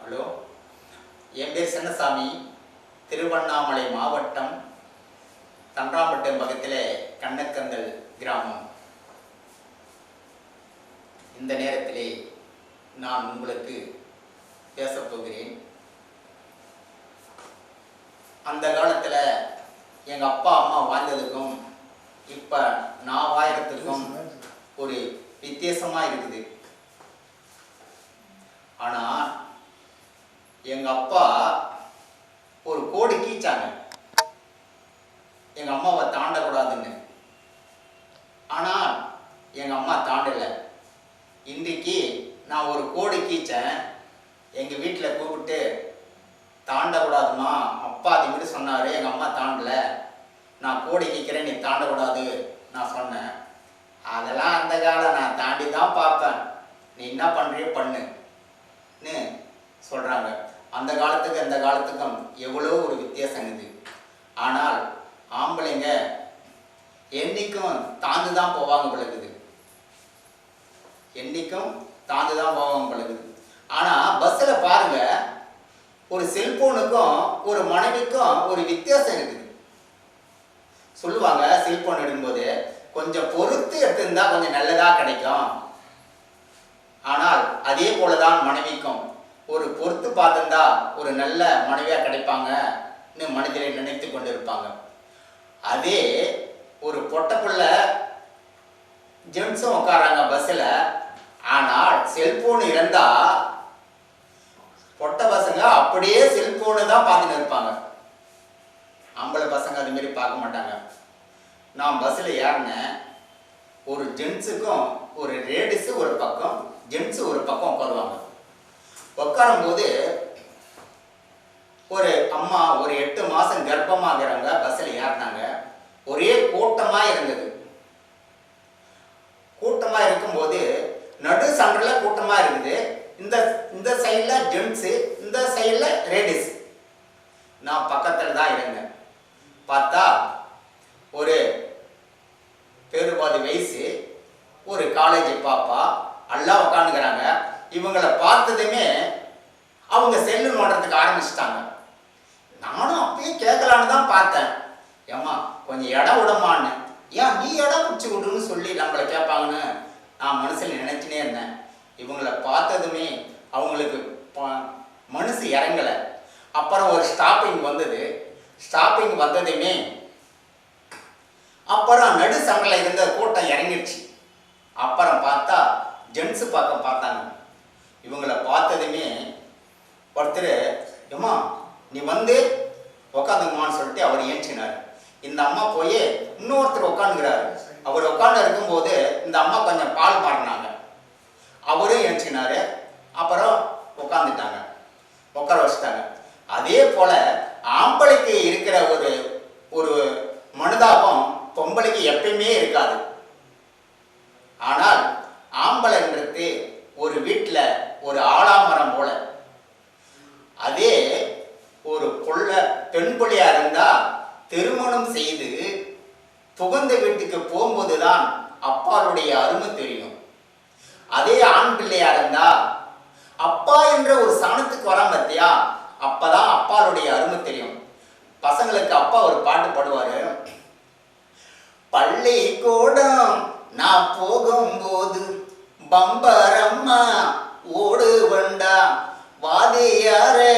Hello, என் பேர் சின்னசாமி. திருவண்ணாமலை மாவட்டம் தன்றாம்பட்டம் பக்கத்தில் கண்ணக்கந்தல் கிராமம். இந்த நேரத்திலே நான் உங்களுக்கு பேசப் போகிறேன். அந்த காலத்தில் எங்கள் அப்பா அம்மா வாழ்ந்ததுக்கும் இப்போ நான் வாழறதுக்கும் ஒரு வித்தியாசமாக இருக்குது. ஆனால் எங்கள் அப்பா ஒரு கோடு கீச்சாங்க, எங்கள் அம்மாவை தாண்டக்கூடாதுன்னு. ஆனால் எங்கள் அம்மா தாண்டலை. இன்றைக்கு நான் ஒரு கோடு கீச்சேன், எங்கள் வீட்டில் கூப்பிட்டு தாண்டக்கூடாதுமா அப்பா அது மாதிரி சொன்னார். எங்கள் அம்மா தாண்டலை, நான் கோடு கீக்கிறேன், நீ தாண்டக்கூடாது நான் சொன்னேன். அதெல்லாம் அந்த காலம், நான் தாண்டி தான் பார்ப்பேன், நீ என்ன பண்ணுறியோ பண்ணுன்னு சொல்கிறாங்க. அந்த காலத்துக்கு அந்த காலத்துக்கும் எவ்வளோ ஒரு வித்தியாசம் இது. ஆனால் ஆம்பளைங்க என்றைக்கும் தாழ்ந்து தான் போவாங்க பழகுது, என்றைக்கும் தாழ்ந்து தான் போவாங்க பழகுது. ஆனால் பஸ்ஸில் பாருங்க, ஒரு செல்போனுக்கும் ஒரு மனைவிக்கும் ஒரு வித்தியாசம் இருக்குது. சொல்லுவாங்க, செல்போன் எடுக்கும்போது கொஞ்சம் பொறுத்து எடுத்திருந்தா கொஞ்சம் நல்லதாக கிடைக்கும். ஆனால் அதே போலதான் மனைவிக்கும் ஒரு பொறுத்து பார்த்துருந்தா ஒரு நல்ல மனைவியாக கிடைப்பாங்கன்னு மனதிலே நினைத்து கொண்டு இருப்பாங்க. அதே ஒரு பொட்டப்புள்ள ஜென்ஸும் உட்காராங்க பஸ்ஸில், ஆனால் செல்போன் இருந்தால் பொட்டை பசங்க அப்படியே செல்போனு தான் பார்த்துன்னு இருப்பாங்க. ஆம்பளை பசங்க அது மாதிரி பார்க்க மாட்டாங்க. நான் பஸ்ஸில் ஏறினேன், ஒரு ஜென்ஸுக்கும் ஒரு லேடிஸு ஒரு பக்கம், ஜென்ஸு ஒரு பக்கம் உட்காருவாங்க. உட்காரும்போது ஒரு அம்மா ஒரு 8 மாதம் கர்ப்பமாகறவங்க பஸ்ஸில் ஏறினாங்க. ஒரே கூட்டமாக இருந்தது. கூட்டமாக இருக்கும்போது நடு சண்டரில் கூட்டமாக இருக்குது. இந்த சைடில் ஜென்ஸு, இந்த சைடில் லேடிஸ். நான் பக்கத்தில் தான் இருந்தேன். பார்த்தா ஒரு பேருபாதி வயசு ஒரு காலேஜ் பாப்பா எல்லாம் உட்காந்துக்கிறாங்க. இவங்களை பார்த்ததுமே அவங்க செல்லு நோண்டுறதுக்கு ஆரம்பிச்சிட்டாங்க. நானும் அப்பயே கேட்கலான்னு தான் பார்த்தேன், ஏம்மா கொஞ்சம் இடம் விடமான்னு. ஏன் நீ இடம் பிடிச்சி விடுன்னு சொல்லி நம்மளை கேட்பாங்கன்னு நான் மனசில் நினைச்சினே இருந்தேன். இவங்களை பார்த்ததுமே அவங்களுக்கு மனசு இறங்கலை. அப்புறம் ஒரு ஸ்டாப்பிங் வந்தது. ஸ்டாப்பிங் வந்ததுமே அப்புறம் நடு சங்கலில் இருந்த கூட்டம் இறங்கிடுச்சு. அப்புறம் பார்த்தா ஜென்ஸு பக்கம் பார்த்தாங்க. இவங்களை பார்த்ததுமே ஒருத்தர், ஏம்மா நீ வந்து உக்காந்துங்கம்மான்னு சொல்லிட்டு அவர் ஏஞ்சினார். இந்த அம்மா போய் இன்னொருத்தர் உட்காந்துக்கிறாரு. அவர் உட்காந்து இருக்கும்போது இந்த அம்மா கொஞ்சம் பால் மாறினாங்க. அவரும் ஏஞ்சினார். அப்புறம் உட்காந்துட்டாங்க, உட்கார வச்சுட்டாங்க. அதே போல் ஆம்பளைக்கு இருக்கிற ஒரு மனுதாபம் பொம்பளைக்கு எப்பயுமே இருக்காது. ஆனால் ஆம்பளைன்றது ஒரு வீட்டில் ஒரு ஆலாமரம் போல. அதே ஒரு பெண் பிள்ளையா இருந்தா திருமணம் செய்து புகுந்த வீட்டுக்கு போகும்போது தான் அப்பாளுடைய அருமை தெரியும். அதே ஆண் பிள்ளையா இருந்தா அப்பா என்ற ஒரு சாணத்துக்கு வராம பார்த்தியா, அப்பதான் அப்பாளுடைய அருமை தெரியும். பசங்களுக்கு அப்பா ஒரு பாட்டு பாடுவாரு, பள்ளிக்கூடம் நான் போகும்போது பம்பரம்மா ஓடு வண்டா, வாதியாரே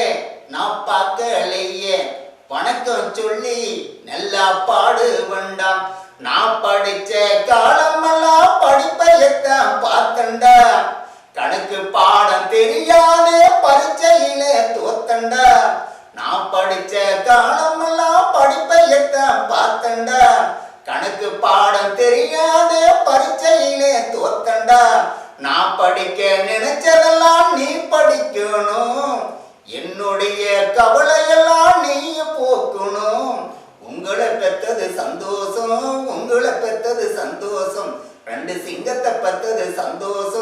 நான் பார்க்கலையே வணக்கம் சொல்லி நல்லா பாடு வண்டாம், நான் படிச்ச காலமெல்லாம் படிப்பையத்தான் பார்த்தண்டா, கணக்கு பாடம் தெரியாதே பரீட்சையில தோத்தண்டா, நான் படிச்ச காலமெல்லாம் படிப்பையத்தான் பார்த்தண்டா, கணக்கு பாடம் தெரியாதே பரீட்சையிலே தோத்தண்டா, நான் படிக்க நினைச்சதெல்லாம் நீ படிக்கணும், என்னுடைய கவலையெல்லாம் நீ போக்கணும், உங்களை பெற்றது சந்தோஷம், உங்களை பெற்றது சந்தோஷம், 2 சிங்கத்தை பெற்றது சந்தோஷம்,